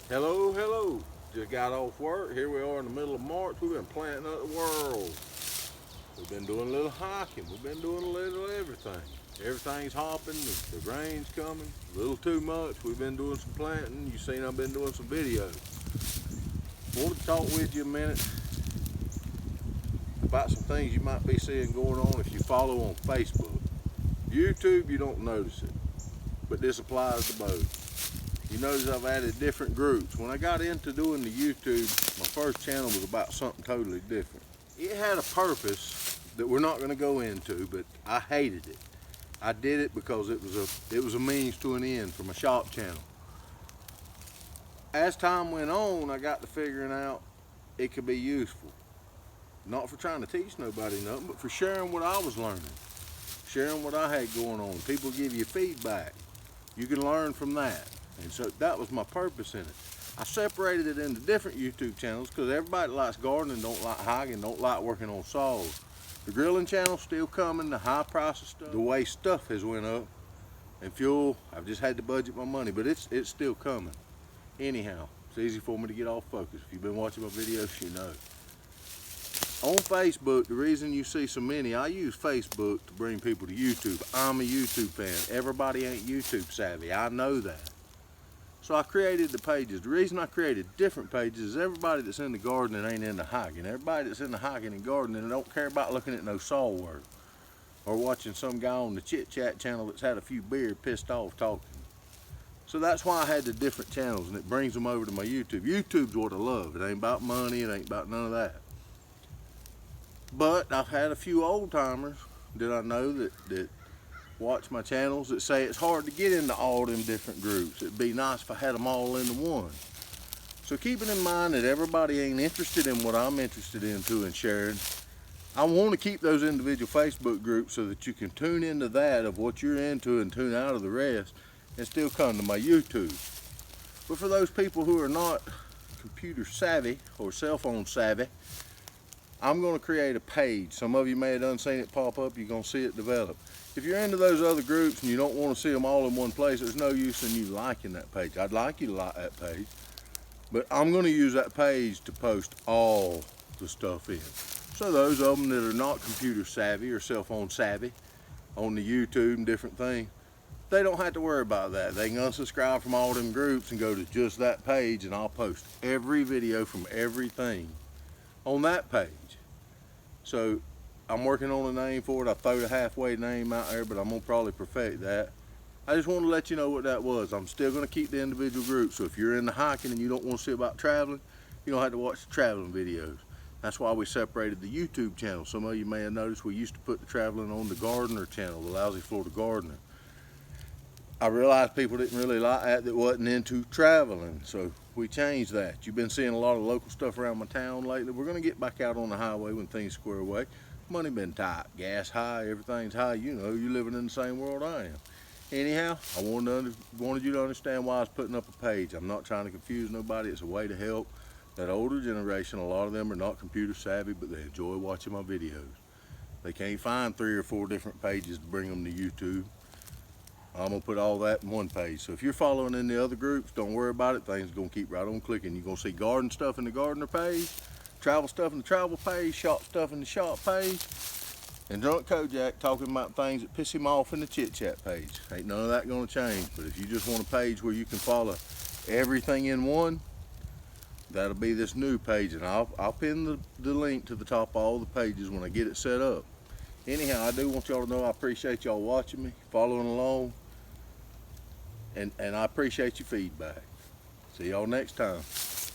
Hello, hello. Just got off work. Here we are in the middle of March. We've been planting up the world. We've been doing a little hiking. We've been doing a little everything. Everything's hopping. The rain's coming. A little too much. We've been doing some planting. You've seen I've been doing some videos. Wanted to talk with you a minute about some things you might be seeing going on if you follow on Facebook. YouTube, you don't notice it, but this applies to both. You notice I've added different groups. When I got into doing the YouTube, my first channel was about something totally different. It had a purpose that we're not going to go into, but I hated it. I did it because it was a means to an end for my shop channel. As time went on, I got to figuring out it could be useful. Not for trying to teach nobody nothing, but for sharing what I was learning. Sharing what I had going on. People give you feedback. You can learn from that. And so that was my purpose in it. I separated it into different YouTube channels because everybody likes gardening, don't like hiking, don't like working on saws. The grilling channel's still coming, the high price of stuff, the way stuff has went up, and fuel, I've just had to budget my money, but it's still coming. Anyhow, it's easy for me to get off focus. If you've been watching my videos, you know. On Facebook, the reason you see so many, I use Facebook to bring people to YouTube. I'm a YouTube fan. Everybody ain't YouTube savvy, I know that. So I created the pages. The reason I created different pages is everybody that's in the gardening ain't into hiking. Everybody that's in the hiking and gardening don't care about looking at no saw work or watching some guy on the Chit-Chat channel that's had a few beers pissed off talking. So that's why I had the different channels, and it brings them over to my YouTube. YouTube's what I love. It ain't about money. It ain't about none of that. But I've had a few old timers that I know that watch my channels that say it's hard to get into all them different groups. It'd be nice if I had them all into one. So keeping in mind that everybody ain't interested in what I'm interested into and sharing, I want to keep those individual Facebook groups so that you can tune into that of what you're into and tune out of the rest and still come to my YouTube. But for those people who are not computer savvy or cell phone savvy, I'm going to create a page. Some of you may have done seen it pop up. You're going to see it develop. If you're into those other groups and you don't want to see them all in one place, there's no use in you liking that page. I'd like you to like that page, but I'm going to use that page to post all the stuff in. So those of them that are not computer savvy or cell phone savvy on the YouTube and different things, they don't have to worry about that. They can unsubscribe from all them groups and go to just that page, and I'll post every video from everything on that page. So I'm working on a name for it. I threw a halfway name out there, but I'm gonna probably perfect that. I just want to let you know what that was. I'm still gonna keep the individual groups. So if you're into hiking and you don't want to see about traveling, you don't have to watch the traveling videos. That's why we separated the YouTube channel. Some of you may have noticed we used to put the traveling on the gardener channel, the Lousy Florida Gardener. I realized people didn't really like that wasn't into traveling, so we changed that. You've been seeing a lot of local stuff around my town lately. We're going to get back out on the highway when things square away. Money been tight, gas high, everything's high. You know, you're living in the same world I am. Anyhow, I wanted you to understand why I was putting up a page. I'm not trying to confuse nobody. It's a way to help that older generation. A lot of them are not computer savvy, but they enjoy watching my videos. They can't find 3 or 4 different pages to bring them to YouTube. I'm going to put all that in one page. So if you're following in the other groups, don't worry about it. Things are going to keep right on clicking. You're going to see garden stuff in the gardener page, travel stuff in the travel page, shop stuff in the shop page, and Drunk Kojak talking about things that piss him off in the Chit-Chat page. Ain't none of that going to change. But if you just want a page where you can follow everything in one, that'll be this new page. And I'll pin the link to the top of all the pages when I get it set up. Anyhow, I do want y'all to know I appreciate y'all watching me, following along. And I appreciate your feedback. See y'all next time.